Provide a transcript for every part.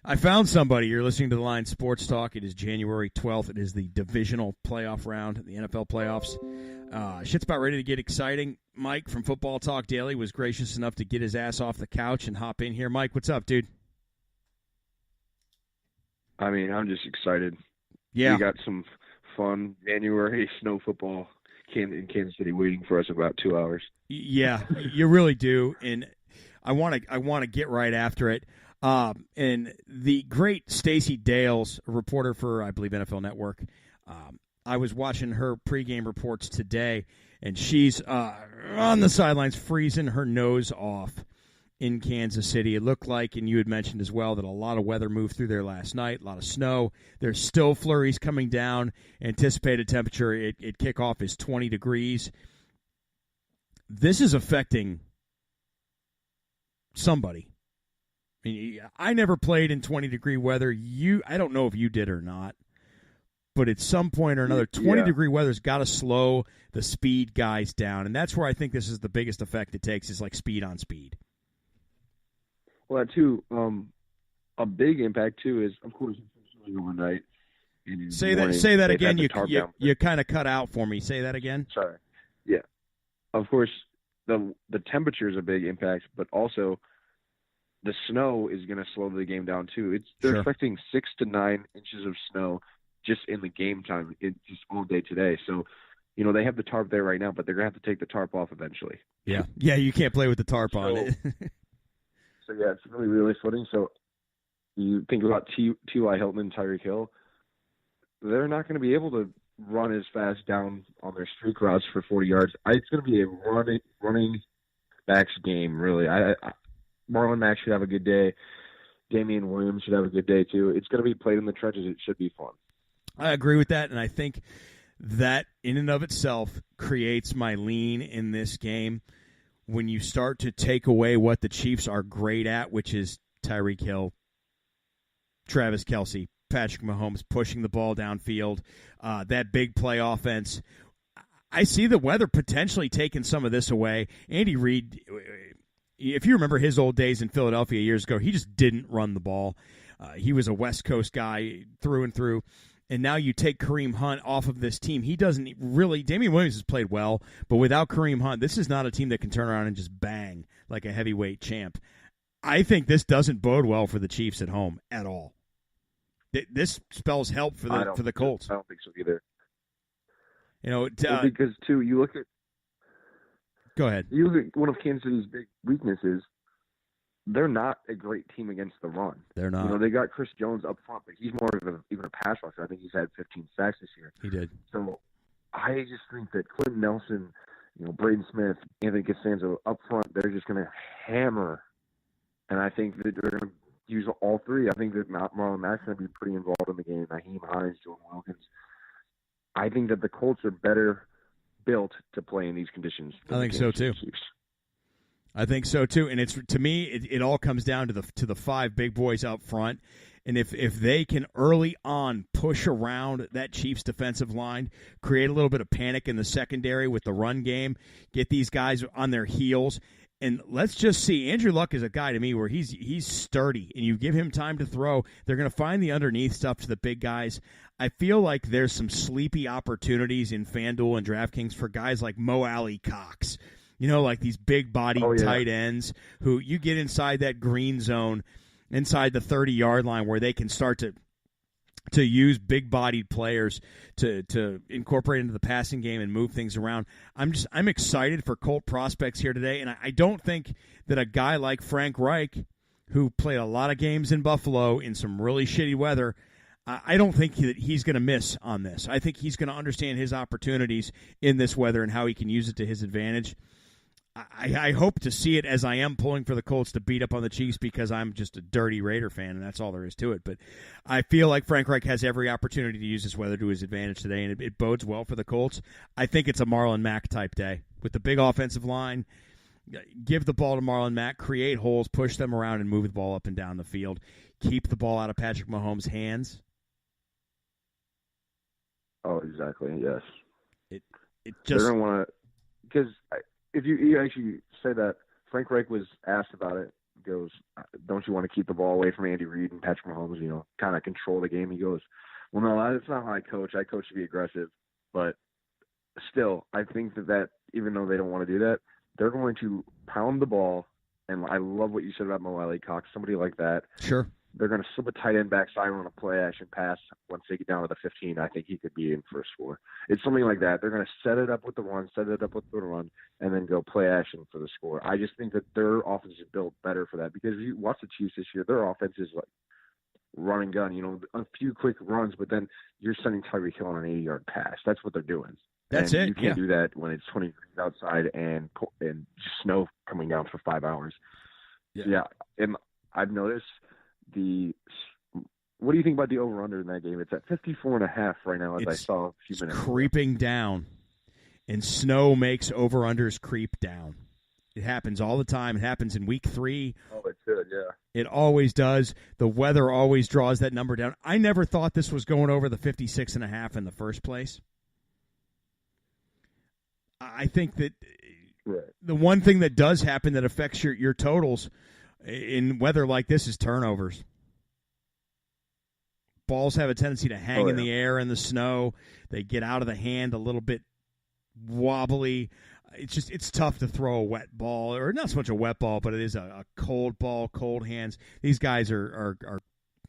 I found somebody. You're listening to the Line Sports Talk. It is January 12th. It is the divisional playoff round, the NFL playoffs. Shit's about ready to get exciting. Mike from Football Talk Daily was gracious enough to get his ass off the couch and hop in here. Mike, what's up, dude? I mean, I'm just excited. Yeah. We got some fun January snow football in Kansas City waiting for us in about 2 hours. Yeah, you really do. And I want to get right after it. And the great Stacey Dales, a reporter for, I believe, NFL Network, I was watching her pregame reports today, and she's on the sidelines freezing her nose off in Kansas City. It looked like, and you had mentioned as well, that a lot of weather moved through there last night, a lot of snow. There's still flurries coming down. Anticipated temperature at kickoff is 20 degrees. This is affecting somebody. I mean, I never played in 20-degree weather. I don't know if you did or not, but at some point or another, 20-degree weather's got to slow the speed guys down, and that's where I think this is the biggest effect it takes, is like speed on speed. Well, that too, a big impact too is, of course, overnight. Say that again. You kind of cut out for me. Say that again. Sorry. Yeah. Of course, the temperature is a big impact, but also the snow is going to slow the game down too. They're expecting 6 to 9 inches of snow just in the game time, just all day today. So, they have the tarp there right now, but they're going to have to take the tarp off eventually. Yeah, you can't play with the tarp on it. So yeah, it's really footing. So you think about T.Y. Hilton and Tyreek Hill, they're not going to be able to run as fast down on their streak routes for 40 yards. It's going to be a running backs game, really. Marlon Mack should have a good day. Damian Williams should have a good day, too. It's going to be played in the trenches. It should be fun. I agree with that, and I think that in and of itself creates my lean in this game. When you start to take away what the Chiefs are great at, which is Tyreek Hill, Travis Kelce, Patrick Mahomes pushing the ball downfield, that big play offense, I see the weather potentially taking some of this away. Andy Reid, if you remember his old days in Philadelphia years ago, he just didn't run the ball. He was a West Coast guy through and through. And now you take Kareem Hunt off of this team. He doesn't really – Damian Williams has played well, but without Kareem Hunt, this is not a team that can turn around and just bang like a heavyweight champ. I think this doesn't bode well for the Chiefs at home at all. This spells help for the Colts. I don't think so either. Because, too, you look at – go ahead. You look at one of Kansas City's big weaknesses. They're not a great team against the run. They're not. They got Chris Jones up front, but he's more of even a pass rusher. I think he's had 15 sacks this year. He did. So I just think that Quentin Nelson, Braden Smith, Anthony Costanzo up front, they're just going to hammer. And I think that they're going to use all three. I think that Marlon Mack's going to be pretty involved in the game. Naheem Hines, Jordan Wilkins. I think that the Colts are better built to play in these conditions. I think so too. I think so too, and it's to me it all comes down to the five big boys up front, and if they can early on push around that Chiefs defensive line, create a little bit of panic in the secondary with the run game, get these guys on their heels, and let's just see. Andrew Luck is a guy to me where he's sturdy, and you give him time to throw, they're going to find the underneath stuff to the big guys. I feel like there's some sleepy opportunities in FanDuel and DraftKings for guys like Mo Alley Cox. Like these big-bodied tight ends who you get inside that green zone, inside the 30-yard line where they can start to use big-bodied players to incorporate into the passing game and move things around. I'm excited for Colt prospects here today, and I don't think that a guy like Frank Reich, who played a lot of games in Buffalo in some really shitty weather, I don't think that he's going to miss on this. I think he's going to understand his opportunities in this weather and how he can use it to his advantage. I hope to see it, as I am pulling for the Colts to beat up on the Chiefs because I'm just a dirty Raider fan, and that's all there is to it. But I feel like Frank Reich has every opportunity to use this weather to his advantage today, and it bodes well for the Colts. I think it's a Marlon Mack type day with the big offensive line. Give the ball to Marlon Mack, create holes, push them around, and move the ball up and down the field. Keep the ball out of Patrick Mahomes' hands. Oh, exactly, yes. It just – they're going to want to – because – if you actually say that, Frank Reich was asked about it goes, don't you want to keep the ball away from Andy Reid and Patrick Mahomes, kind of control the game? He goes, well, no, that's not how I coach. I coach to be aggressive. But still, I think that even though they don't want to do that, they're going to pound the ball. And I love what you said about Mo Alley Cox, somebody like that. Sure. They're going to slip a tight end backside on a play action pass. Once they get down to the 15, I think he could be in for a score. It's something like that. They're going to set it up with the run, and then go play action for the score. I just think that their offense is built better for that, because if you watch the Chiefs this year, their offense is like run and gun, a few quick runs, but then you're sending Tyreek Hill on an 80-yard pass. That's what they're doing. That's and it. You can't do that when it's 20 degrees outside and just snow coming down for 5 hours. Yeah. And I've noticed what do you think about the over-under in that game? It's at 54.5 right now, as I saw a few minutes ago. Creeping down, and snow makes over-unders creep down. It happens all the time. It happens in week 3. Oh, it should, yeah. It always does. The weather always draws that number down. I never thought this was going over the 56.5 in the first place. I think that the one thing that does happen that affects your totals in weather like this is turnovers. Balls have a tendency to hang in the air in the snow. They get out of the hand a little bit wobbly. It's tough to throw a wet ball, or not so much a wet ball, but it is a cold ball, cold hands. These guys are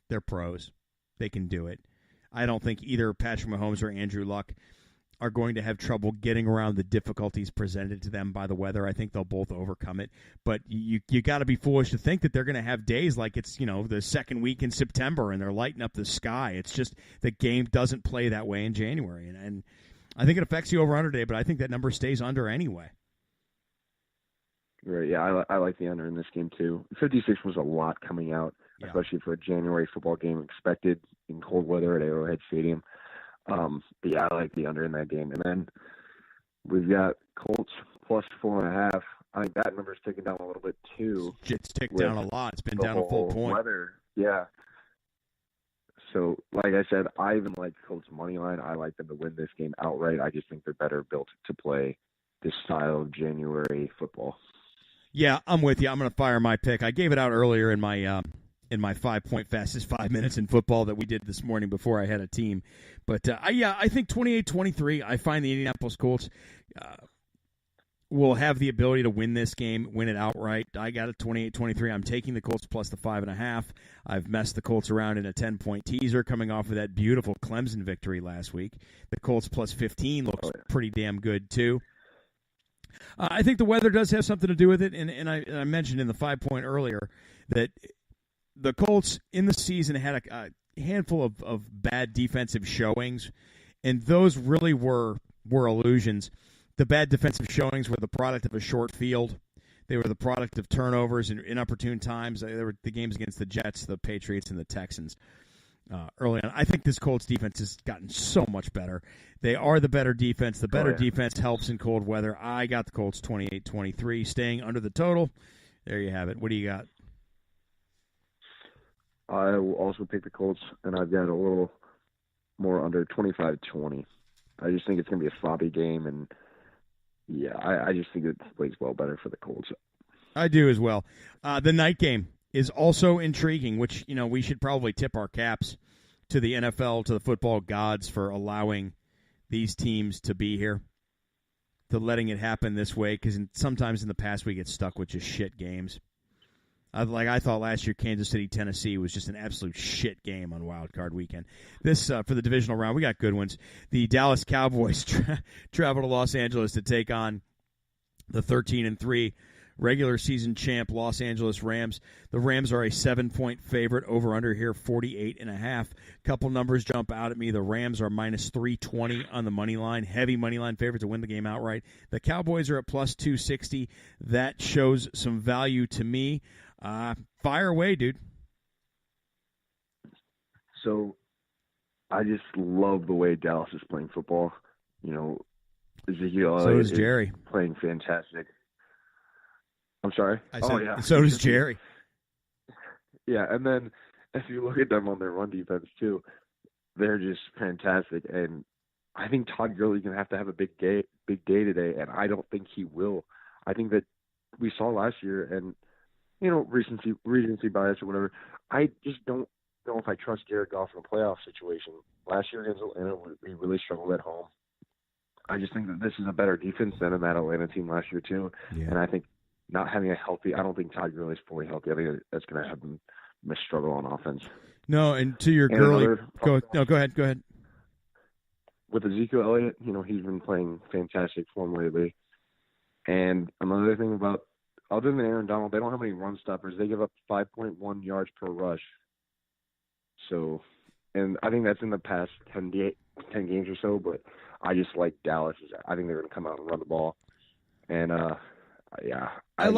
they're pros. They can do it. I don't think either Patrick Mahomes or Andrew Luck are going to have trouble getting around the difficulties presented to them by the weather. I think they'll both overcome it. But you got to be foolish to think that they're going to have days like it's, the second week in September and they're lighting up the sky. It's just the game doesn't play that way in January. And I think it affects you over under today, but I think that number stays under anyway. Right, yeah, I like the under in this game too. 56 was a lot coming out, especially for a January football game expected in cold weather at Arrowhead Stadium. But yeah, I like the under in that game. And then we've got Colts plus 4.5. I think that number's taken down a little bit too. It's ticked down a lot. It's been down a full point. Weather, yeah. So, like I said, I even like Colts money line. I like them to win this game outright. I just think they're better built to play this style of January football. Yeah, I'm with you. I'm going to fire my pick. I gave it out earlier in my 5-point fastest 5 minutes in football that we did this morning before I had a team. But, I think 28-23, I find the Indianapolis Colts will have the ability to win this game, win it outright. I got it 28-23. I'm taking the Colts plus the 5.5. I've messed the Colts around in a 10-point teaser coming off of that beautiful Clemson victory last week. The Colts plus 15 looks pretty damn good, too. I think the weather does have something to do with it, and I mentioned in the 5-point earlier that the Colts in the season had a handful of bad defensive showings, and those really were illusions. The bad defensive showings were the product of a short field. They were the product of turnovers and inopportune times. They were the games against the Jets, the Patriots, and the Texans early on. I think this Colts defense has gotten so much better. They are the better defense. The better defense helps in cold weather. I got the Colts 28-23, staying under the total. There you have it. What do you got? I will also pick the Colts, and I've got a little more under 25-20. I just think it's going to be a sloppy game, and I just think it plays well better for the Colts. I do as well. The night game is also intriguing, which, we should probably tip our caps to the NFL, to the football gods for allowing these teams to be here, to letting it happen this way, because sometimes in the past we get stuck with just shit games. I thought last year Kansas City, Tennessee was just an absolute shit game on Wild Card Weekend. This, for the divisional round, we got good ones. The Dallas Cowboys travel to Los Angeles to take on the 13-3 regular season champ Los Angeles Rams. The Rams are a 7-point favorite. Over under here, 48.5. Couple numbers jump out at me. The Rams are minus 320 on the money line. Heavy money line favorite to win the game outright. The Cowboys are at plus 260. That shows some value to me. Fire away, dude. So, I just love the way Dallas is playing football. Ezekiel so does Jerry. Playing fantastic. I'm sorry? So does Jerry. Yeah, and then if you look at them on their run defense, too, they're just fantastic. And I think Todd Gurley's going to have a big day today, and I don't think he will. I think that we saw last year, and recency bias or whatever. I just don't know if I trust Jared Goff in a playoff situation. Last year against Atlanta, we really struggled at home. I just think that this is a better defense than that Atlanta team last year too. Yeah. And I think not having a healthy, I don't think Todd Gurley's fully healthy. I think that's going to have him struggle on offense. No, and to your Gurley, go ahead. With Ezekiel Elliott, he's been playing fantastic form lately. And another thing about, other than Aaron Donald, they don't have any run stoppers. They give up 5.1 yards per rush. So, and I think that's in the past 10 games or so, but I just like Dallas. I think they're going to come out and run the ball. And, I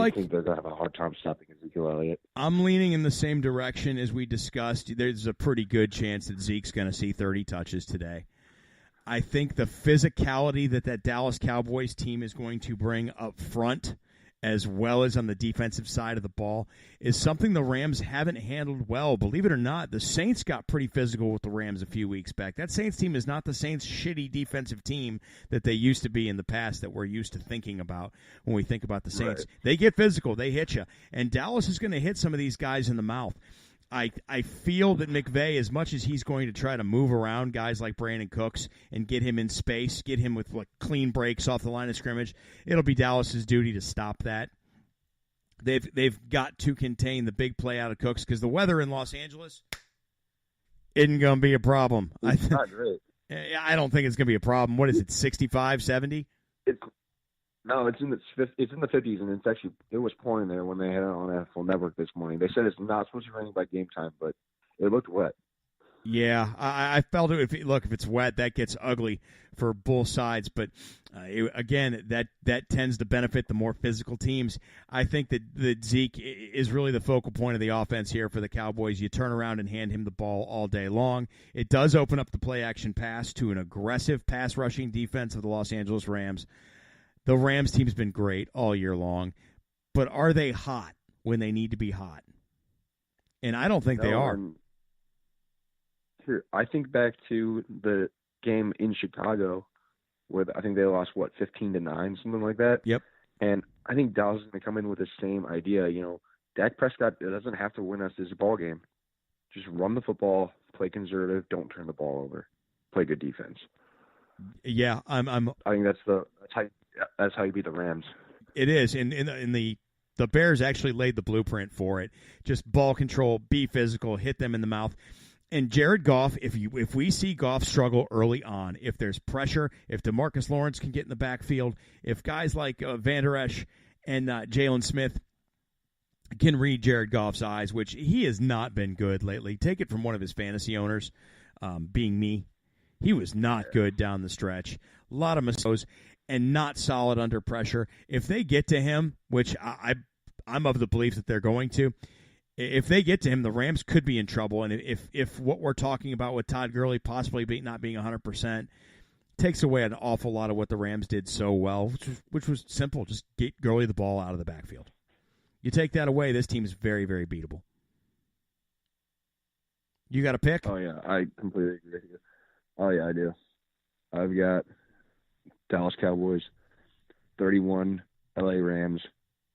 think they're going to have a hard time stopping Ezekiel Elliott. I'm leaning in the same direction as we discussed. There's a pretty good chance that Zeke's going to see 30 touches today. I think the physicality that Dallas Cowboys team is going to bring up front, as well as on the defensive side of the ball, is something the Rams haven't handled well. Believe it or not, the Saints got pretty physical with the Rams a few weeks back. That Saints team is not the Saints' shitty defensive team that they used to be in the past that we're used to thinking about when we think about the Saints. Right. They get physical. They hit you. And Dallas is going to hit some of these guys in the mouth. I feel that McVay, as much as he's going to try to move around guys like Brandon Cooks and get him in space, get him with clean breaks off the line of scrimmage, it'll be Dallas's duty to stop that. They've got to contain the big play out of Cooks because the weather in Los Angeles isn't going to be a problem. It's not great. I don't think it's going to be a problem. What is it, 65, 70? No, it's in the 50s, and it was pouring there when they had it on NFL Network this morning. They said it's not supposed to be raining by game time, but it looked wet. Yeah, I felt it. If it's wet, that gets ugly for both sides. But again, that tends to benefit the more physical teams. I think that Zeke is really the focal point of the offense here for the Cowboys. You turn around and hand him the ball all day long. It does open up the play-action pass to an aggressive pass-rushing defense of the Los Angeles Rams. The Rams team's been great all year long, but are they hot when they need to be hot? And I don't think they are. Here, I think back to the game in Chicago where I think they lost, 15-9, something like that? Yep. And I think Dallas is going to come in with the same idea. Dak Prescott doesn't have to win us this ball game. Just run the football, play conservative, don't turn the ball over, play good defense. Yeah, I think that's how you beat the Rams. It is, and the Bears actually laid the blueprint for it. Just ball control, be physical, hit them in the mouth. And Jared Goff, if we see Goff struggle early on, if there's pressure, if DeMarcus Lawrence can get in the backfield, if guys like Van Der Esch and Jalen Smith can read Jared Goff's eyes, which he has not been good lately. Take it from one of his fantasy owners, being me. He was not good down the stretch. A lot of mistakes. And not solid under pressure. If they get to him, which I'm of the belief that they're going to, if they get to him, the Rams could be in trouble. And if what we're talking about with Todd Gurley possibly not being 100% takes away an awful lot of what the Rams did so well, which was simple, just get Gurley the ball out of the backfield. You take that away, this team is very, very beatable. You got a pick? Oh, yeah, I completely agree with you. Oh, yeah, I do. I've got Dallas Cowboys 31, LA Rams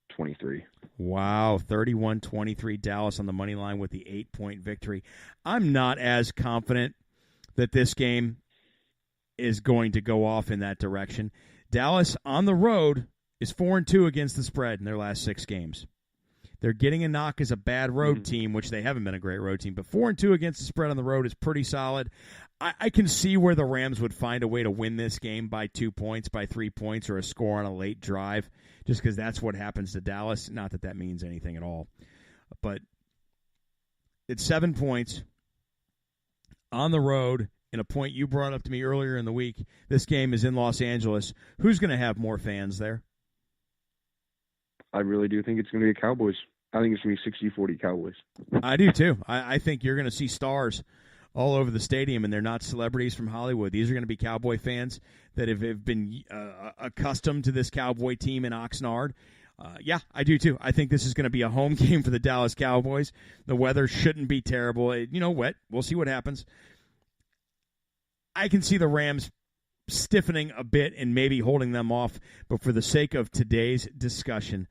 23. Wow, 31-23 Dallas on the money line with the 8-point victory. I'm not as confident that this game is going to go off in that direction. Dallas on the road is 4-2 against the spread in their last 6 games. They're getting a knock as a bad road team, which they haven't been a great road team. But 4-2 against the spread on the road is pretty solid. I can see where the Rams would find a way to win this game by 2 points, by 3 points, or a score on a late drive, just because that's what happens to Dallas. Not that means anything at all. But it's 7 points on the road, and a point you brought up to me earlier in the week. This game is in Los Angeles. Who's going to have more fans there? I really do think it's going to be Cowboys. I think it's going to be 60-40 Cowboys. I do, too. I think you're going to see stars all over the stadium, and they're not celebrities from Hollywood. These are going to be Cowboy fans that have been accustomed to this Cowboy team in Oxnard. Yeah, I do, too. I think this is going to be a home game for the Dallas Cowboys. The weather shouldn't be terrible. Wet. We'll see what happens. I can see the Rams stiffening a bit and maybe holding them off, but for the sake of today's discussion,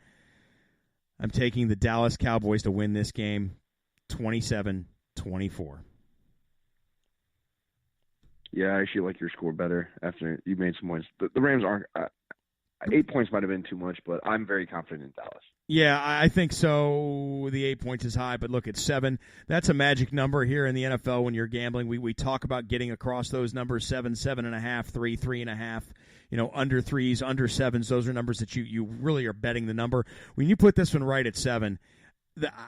I'm taking the Dallas Cowboys to win this game 27-24. Yeah, I actually like your score better after you made some points. The Rams aren't 8 points might have been too much, but I'm very confident in Dallas. Yeah, I think so. The 8 points is high, but look, it's 7. That's a magic number here in the NFL when you're gambling. We talk about getting across those numbers: 7, 7.5, 3, 3.5. Under 3s, under 7s. Those are numbers that you really are betting the number. When you put this one right at 7,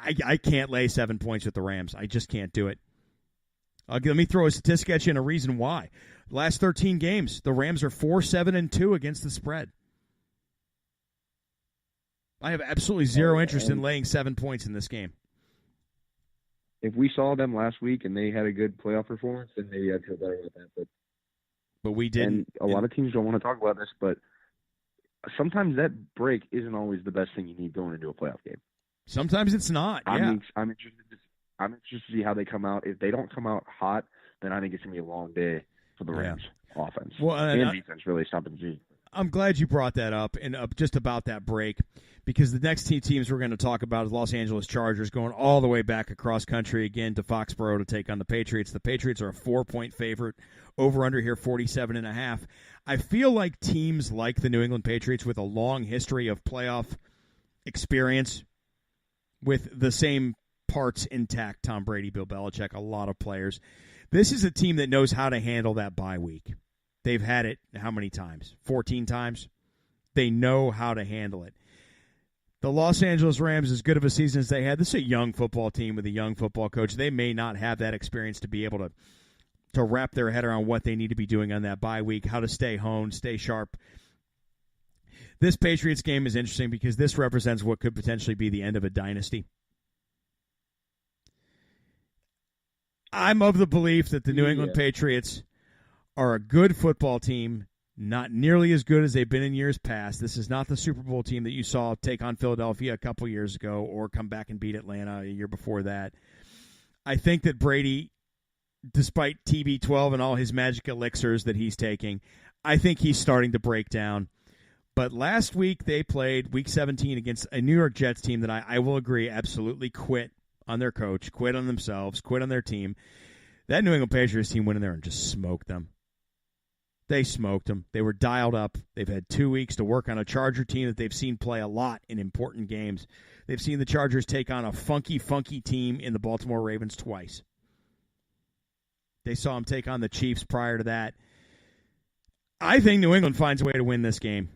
I can't lay 7 points with the Rams. I just can't do it. Let me throw a statistic at you and a reason why. Last 13 games, the Rams are 4-7-2 against the spread. I have absolutely zero interest in laying 7 points in this game. If we saw them last week and they had a good playoff performance, then maybe I'd feel better about that. But we didn't. And a lot of teams don't want to talk about this, but sometimes that break isn't always the best thing you need going into a playoff game. Sometimes it's not. Yeah. I'm interested to see how they come out. If they don't come out hot, then I think it's going to be a long day for the Rams offense and defense, really, stopping G. I'm glad you brought that up and just about that break, because the next two teams we're going to talk about is Los Angeles Chargers going all the way back across country again to Foxborough to take on the Patriots. The Patriots are a 4-point favorite. Over-under here, 47.5. I feel like teams like the New England Patriots with a long history of playoff experience with the same parts intact, Tom Brady, Bill Belichick, a lot of players. This is a team that knows how to handle that bye week. They've had it how many times? 14 times? They know how to handle it. The Los Angeles Rams, as good of a season as they had, this is a young football team with a young football coach. They may not have that experience to be able to wrap their head around what they need to be doing on that bye week, how to stay honed, stay sharp. This Patriots game is interesting because this represents what could potentially be the end of a dynasty. I'm of the belief that the New England Patriots are a good football team, not nearly as good as they've been in years past. This is not the Super Bowl team that you saw take on Philadelphia a couple years ago or come back and beat Atlanta a year before that. I think that Brady, despite TB12 and all his magic elixirs that he's taking, I think he's starting to break down. But last week they played Week 17 against a New York Jets team that I will agree absolutely quit on their coach, quit on themselves, quit on their team. That New England Patriots team went in there and just smoked them. They smoked them. They were dialed up. They've had 2 weeks to work on a Charger team that they've seen play a lot in important games. They've seen the Chargers take on a funky team in the Baltimore Ravens twice. They saw them take on the Chiefs prior to that. I think New England finds a way to win this game.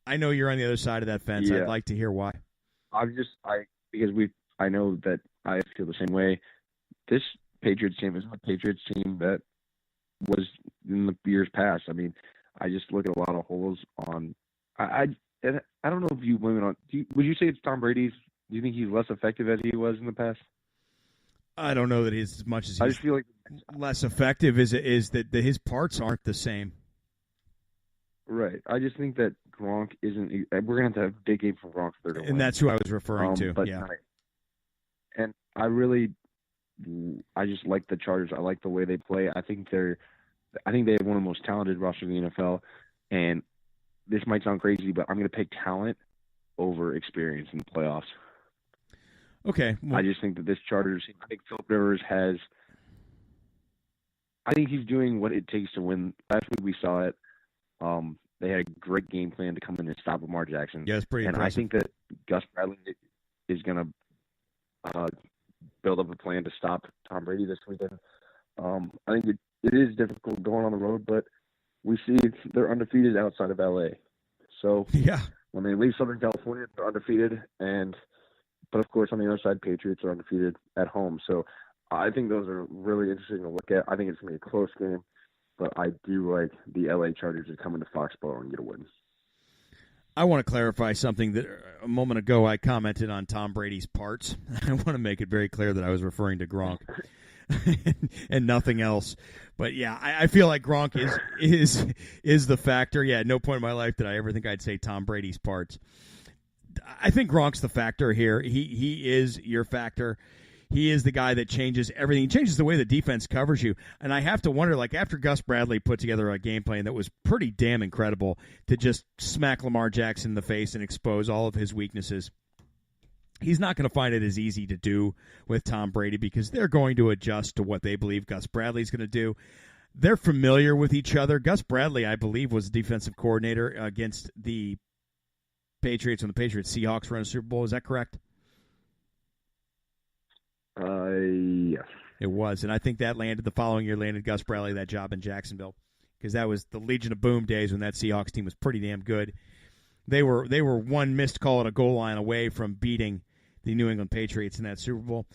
I know you're on the other side of that fence. Yeah. I'd like to hear why. I know that I feel the same way. This Patriots team isn't a Patriots team that was in the years past. I mean, I just look at a lot of holes on. I don't know if you blame it on. Would you say it's Tom Brady's? Do you think he's less effective as he was in the past? I don't know that he's as much as I he's just feel like less effective. Is that his parts aren't the same. Right. I just think that Gronk isn't. We're gonna have to have a big game from Gronk for and that's who I was referring to. But yeah. I just like the Chargers. I like the way they play. I think they have one of the most talented rosters in the NFL. And this might sound crazy, but I'm going to pick talent over experience in the playoffs. Okay. Well, I just think that this Chargers, I think Philip Rivers I think he's doing what it takes to win. Last week we saw it. They had a great game plan to come in and stop Lamar Jackson. Yeah, it's pretty impressive. I think that Gus Bradley is going to build up a plan to stop Tom Brady this weekend. I think it is difficult going on the road, but we see they're undefeated outside of LA. So yeah, when they leave Southern California, they're undefeated, but of course on the other side, Patriots are undefeated at home. So I think those are really interesting to look at. I think it's going to be a close game, but I do like the LA Chargers to come into Foxborough and get a win. I want to clarify something that a moment ago I commented on Tom Brady's parts. I want to make it very clear that I was referring to Gronk and nothing else. But yeah, I feel like Gronk is the factor. Yeah, at no point in my life did I ever think I'd say Tom Brady's parts. I think Gronk's the factor here. He is your factor. He is the guy that changes everything. He changes the way the defense covers you. And I have to wonder, like, after Gus Bradley put together a game plan that was pretty damn incredible to just smack Lamar Jackson in the face and expose all of his weaknesses, he's not going to find it as easy to do with Tom Brady because they're going to adjust to what they believe Gus Bradley's going to do. They're familiar with each other. Gus Bradley, I believe, was defensive coordinator against the Patriots when the Patriots Seahawks were in a Super Bowl. Is that correct? Yes. It was, and I think that the following year landed Gus Bradley that job in Jacksonville because that was the Legion of Boom days when that Seahawks team was pretty damn good. They were one missed call at a goal line away from beating the New England Patriots in that Super Bowl.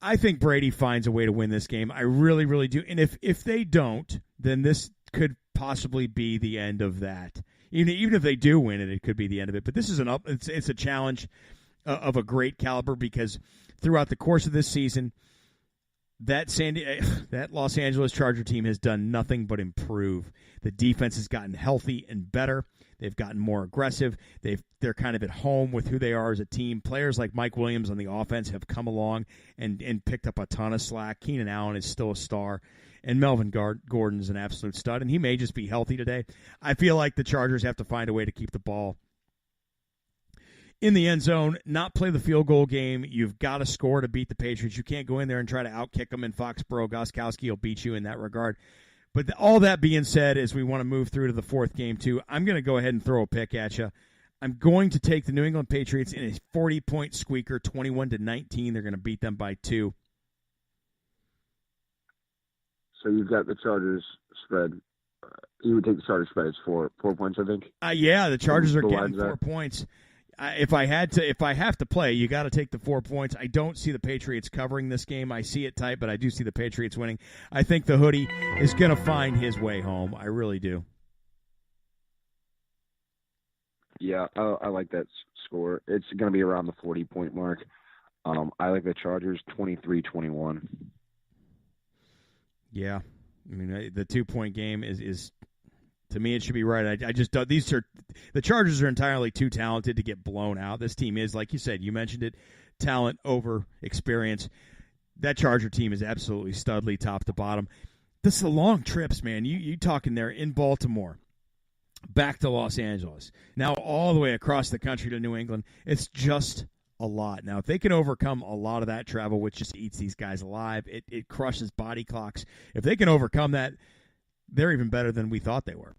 I think Brady finds a way to win this game. I really, really do. And if they don't, then this could possibly be the end of that. Even if they do win it, it could be the end of it. But this is it's a challenge of a great caliber because throughout the course of this season, that Los Angeles Charger team has done nothing but improve. The defense has gotten healthy and better. They've gotten more aggressive. They're kind of at home with who they are as a team. Players like Mike Williams on the offense have come along and picked up a ton of slack. Keenan Allen is still a star. And Melvin Gordon's an absolute stud, and he may just be healthy today. I feel like the Chargers have to find a way to keep the ball in the end zone, not play the field goal game. You've got to score to beat the Patriots. You can't go in there and try to outkick them in Foxborough. Gostkowski will beat you in that regard. But all that being said, as we want to move through to the fourth game, too, I'm going to go ahead and throw a pick at you. I'm going to take the New England Patriots in a 40-point squeaker, 21-19. They're going to beat them by 2. So you've got the Chargers spread. You would take the Chargers spread as 4 points, I think. Yeah, the Chargers are getting 4 points. If I have to play, you got to take the 4 points. I don't see the Patriots covering this game. I see it tight, but I do see the Patriots winning. I think the hoodie is going to find his way home. I really do. Yeah, I like that score. It's going to be around the 40-point mark. I like the Chargers 23-21. Yeah, I mean the 2-point game is to me it should be right. I just the Chargers are entirely too talented to get blown out. This team is, like you said, you mentioned it, talent over experience. That Charger team is absolutely studly top to bottom. This is the long trips, man. You talking there in Baltimore, back to Los Angeles, now all the way across the country to New England. It's just a lot. Now, if they can overcome a lot of that travel, which just eats these guys alive, it crushes body clocks. If they can overcome that, they're even better than we thought they were.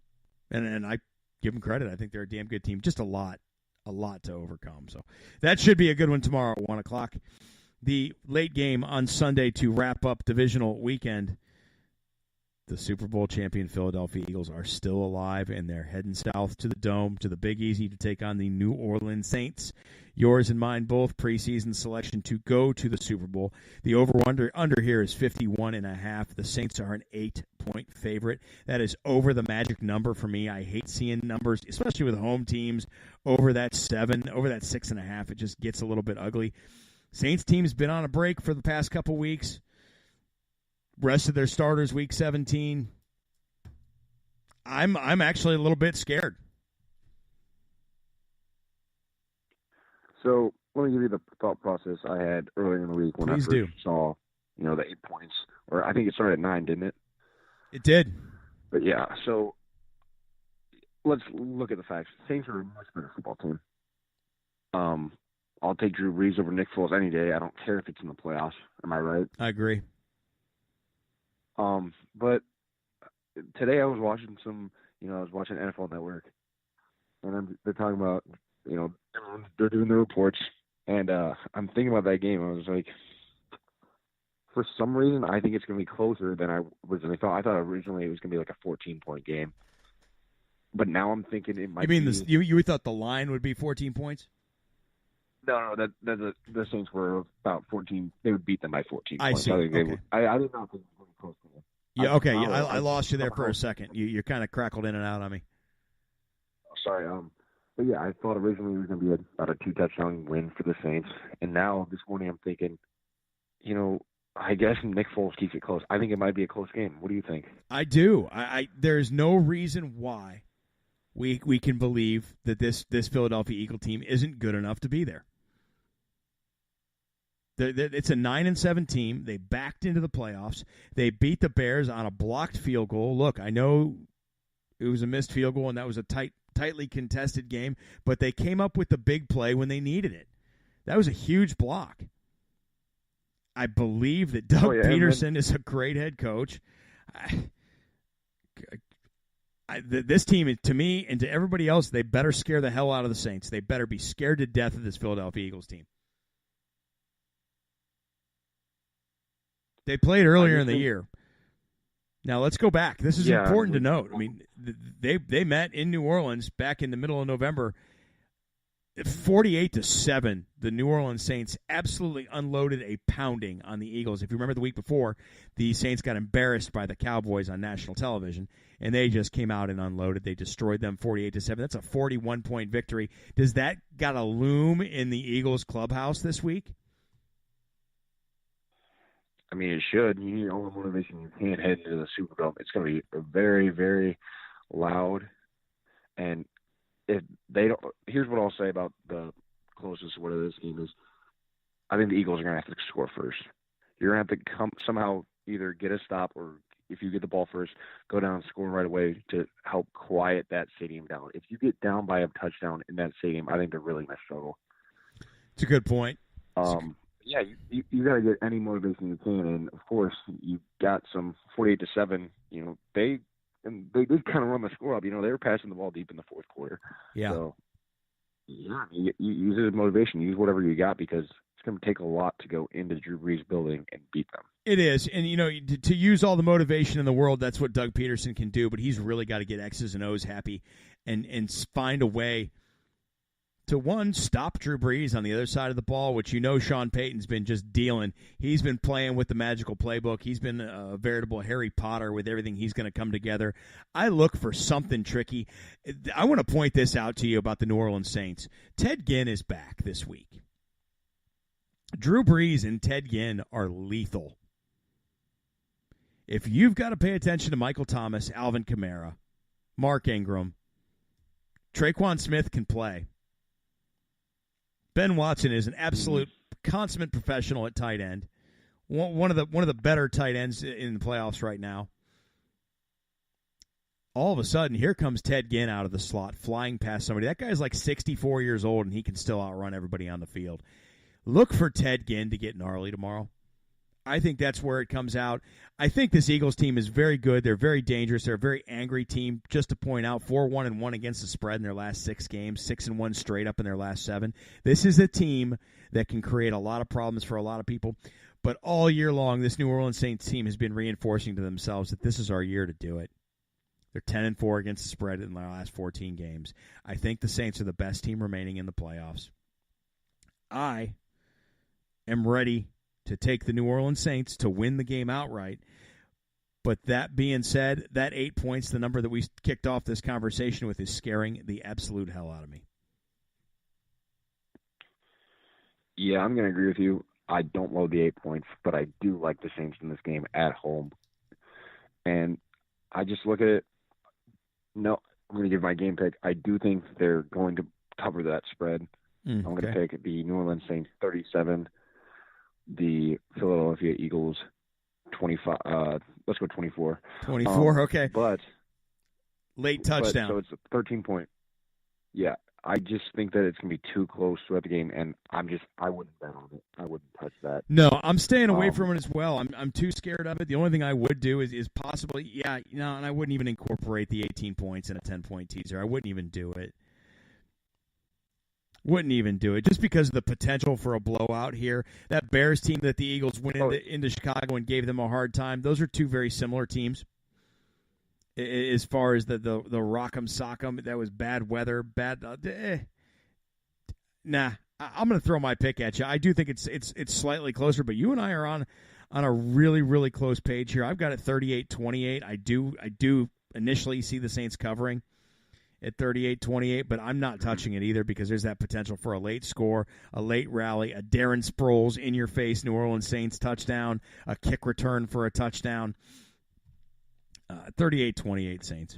And I give them credit. I think they're a damn good team. Just a lot to overcome. So that should be a good one tomorrow at 1 o'clock. The late game on Sunday to wrap up divisional weekend. The Super Bowl champion Philadelphia Eagles are still alive, and they're heading south to the Dome, to the Big Easy, to take on the New Orleans Saints. Yours and mine both preseason selection to go to the Super Bowl. The over-under here is 51.5. The Saints are an 8-point favorite. That is over the magic number for me. I hate seeing numbers, especially with home teams, over that 7, over that 6.5. It just gets a little bit ugly. Saints team's been on a break for the past couple weeks. Rest of their starters, week 17. I'm actually a little bit scared. So let me give you the thought process I had earlier in the week when I first saw, the 8 points. Or I think it started at 9, didn't it? It did. But yeah, so let's look at the facts. The Saints are a much better football team. I'll take Drew Brees over Nick Foles any day. I don't care if it's in the playoffs. Am I right? I agree. But today I was watching I was watching NFL Network, and they're talking about, they're doing the reports, and I'm thinking about that game. I was like, for some reason, I think it's going to be closer than I originally thought. I thought originally it was going to be like a 14-point game, but now I'm thinking it might. You mean you thought the line would be 14 points? No, the Saints were about 14. They would beat them by 14 I points. see. I Okay. did not think it was really close to them. Yeah, okay. I lost you there for a second. You kind of crackled in and out on me. Sorry. But yeah, I thought originally it was going to be about a 2-touchdown win for the Saints, and now this morning I'm thinking, I guess Nick Foles keeps it close. I think it might be a close game. What do you think? I do. There's no reason why we can believe that this Philadelphia Eagle team isn't good enough to be there. It's a 9-7 team. They backed into the playoffs. They beat the Bears on a blocked field goal. Look, I know it was a missed field goal, and that was a tightly contested game, but they came up with the big play when they needed it. That was a huge block. I believe that Doug Peterson is a great head coach. This team, to me and to everybody else, they better scare the hell out of the Saints. They better be scared to death of this Philadelphia Eagles team. They played earlier in the year. Now, let's go back. This is important to note. I mean, they met in New Orleans back in the middle of November. 48-7, the New Orleans Saints absolutely unloaded a pounding on the Eagles. If you remember the week before, the Saints got embarrassed by the Cowboys on national television, and they just came out and unloaded. They destroyed them 48-7. That's a 41-point victory. Does that got a loom in the Eagles clubhouse this week? I mean, it should. You need all the motivation you can head into the Superdome. It's going to be very, very loud, and if they don't, here's what I'll say about the closest of this game is. I think the Eagles are going to have to score first. You're going to have to somehow either get a stop, or if you get the ball first, go down and score right away to help quiet that stadium down. If you get down by a touchdown in that stadium, I think they're really going to struggle. It's a good point. Yeah, you got to get any motivation you can, and of course you got some 48-7. You know, they did kind of run the score up. You know, they were passing the ball deep in the fourth quarter. Yeah. So, yeah, you use it as motivation. Use whatever you got, because it's going to take a lot to go into Drew Brees' building and beat them. It is. And, you know, to use all the motivation in the world, that's what Doug Peterson can do, but he's really got to get X's and O's happy and find a way to, one, stop Drew Brees on the other side of the ball, which you know Sean Payton's been just dealing. He's been playing with the magical playbook. He's been a veritable Harry Potter with everything he's going to come together. I look for something tricky. I want to point this out to you about the New Orleans Saints. Ted Ginn is back this week. Drew Brees and Ted Ginn are lethal. If you've got to pay attention to Michael Thomas, Alvin Kamara, Mark Ingram, Traquan Smith can play. Ben Watson is an absolute consummate professional at tight end. One of the better tight ends in the playoffs right now. All of a sudden, here comes Ted Ginn out of the slot, flying past somebody. That guy's like 64 years old, and he can still outrun everybody on the field. Look for Ted Ginn to get gnarly tomorrow. I think that's where it comes out. I think this Eagles team is very good. They're very dangerous. They're a very angry team. Just to point out, 4-1-1 against the spread in their last 6 games, 6-1 straight up in their last 7. This is a team that can create a lot of problems for a lot of people. But all year long, this New Orleans Saints team has been reinforcing to themselves that this is our year to do it. They're 10-4 against the spread in their last 14 games. I think the Saints are the best team remaining in the playoffs. I am ready to take the New Orleans Saints to win the game outright. But that being said, that 8 points, the number that we kicked off this conversation with, is scaring the absolute hell out of me. Yeah, I'm going to agree with you. I don't love the 8 points, but I do like the Saints in this game at home. And I just look at it. No, I'm going to give my game pick. I do think they're going to cover that spread. I'm going to pick the New Orleans Saints 37, the Philadelphia Eagles 25. Let's go 24. 24, okay. But late touchdown. So it's a 13-point. Yeah, I just think that it's going to be too close throughout the game, and I wouldn't bet on it. I wouldn't touch that. No, I'm staying away from it as well. I'm too scared of it. The only thing I would do is possibly, and I wouldn't even incorporate the 18 points in a 10-point teaser. I wouldn't even do it. Wouldn't even do it, just because of the potential for a blowout here. That Bears team that the Eagles went into Chicago and gave them a hard time, those are two very similar teams. As far as the rock'em sock'em, that was bad weather, Nah, I'm going to throw my pick at you. I do think it's slightly closer, but you and I are on a really, really close page here. I've got it 38-28. I do initially see the Saints covering at 38-28, but I'm not touching it either, because there's that potential for a late score, a late rally, a Darren Sproles in-your-face New Orleans Saints touchdown, a kick return for a touchdown. 38-28 Saints.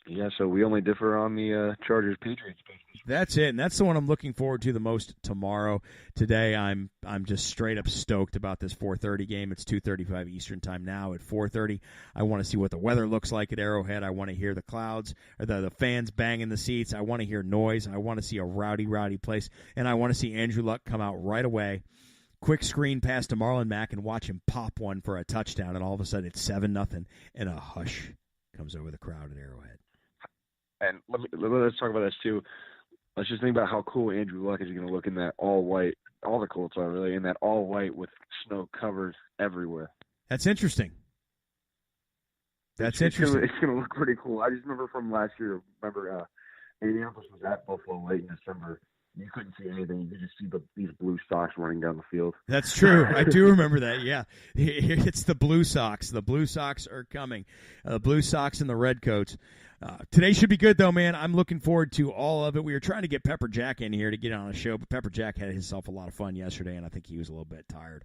Yeah, so we only differ on the Chargers-Patriots. That's it, and that's the one I'm looking forward to the most tomorrow. Today, I'm just straight up stoked about this 4:30 game. It's 2:35 Eastern time now. At 4:30, I want to see what the weather looks like at Arrowhead. I want to hear the clouds or the fans banging the seats. I want to hear noise. I want to see a rowdy place, and I want to see Andrew Luck come out right away. Quick screen pass to Marlon Mack and watch him pop one for a touchdown, and all of a sudden it's 7-0, and a hush comes over the crowd at Arrowhead. And let's talk about this too. Let's just think about how cool Andrew Luck is going to look in that all-white. All the Colts are really in that all-white with snow covered everywhere. That's interesting. That's interesting. It's going to look pretty cool. I just remember from last year, Indianapolis was at Buffalo late in December. You couldn't see anything. You could just see these blue socks running down the field. That's true. I do remember that, yeah. It's the Blue Sox. The Blue Sox are coming. Blue Sox and the Red Coats. Today should be good, though, man. I'm looking forward to all of it. We were trying to get Pepper Jack in here to get on a show, but Pepper Jack had himself a lot of fun yesterday, and I think he was a little bit tired.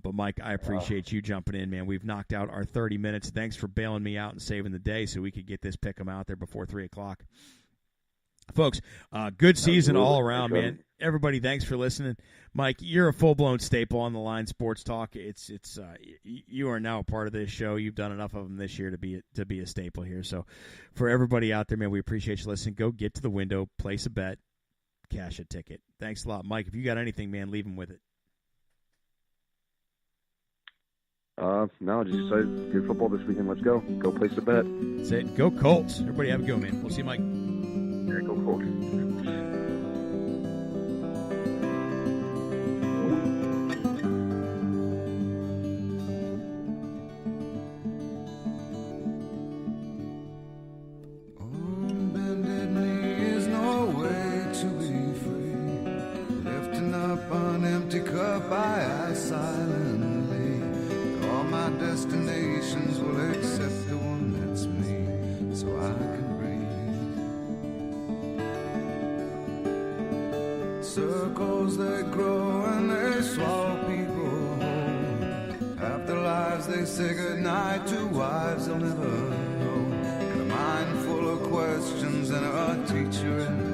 But, Mike, I appreciate you jumping in, man. We've knocked out our 30 minutes. Thanks for bailing me out and saving the day so we could get this pick 'em out there before 3 o'clock. Folks, good season all around, man. Everybody, thanks for listening. Mike, you're a full-blown staple on the Line Sports Talk. You are now a part of this show. You've done enough of them this year to be a staple here. So for everybody out there, man, we appreciate you listening. Go get to the window, place a bet, cash a ticket. Thanks a lot. Mike, if you got anything, man, leave them with it. No, just excited. Good football this weekend. Let's go. Go place a bet. That's it. Go Colts. Everybody have a go, man. We'll see you, Mike. Yeah, go Colts. Destinations will accept the one that's me, so I can breathe. Circles they grow and they swallow people whole. Half their lives they say goodnight to wives they'll never know. And a mind full of questions and a teacher in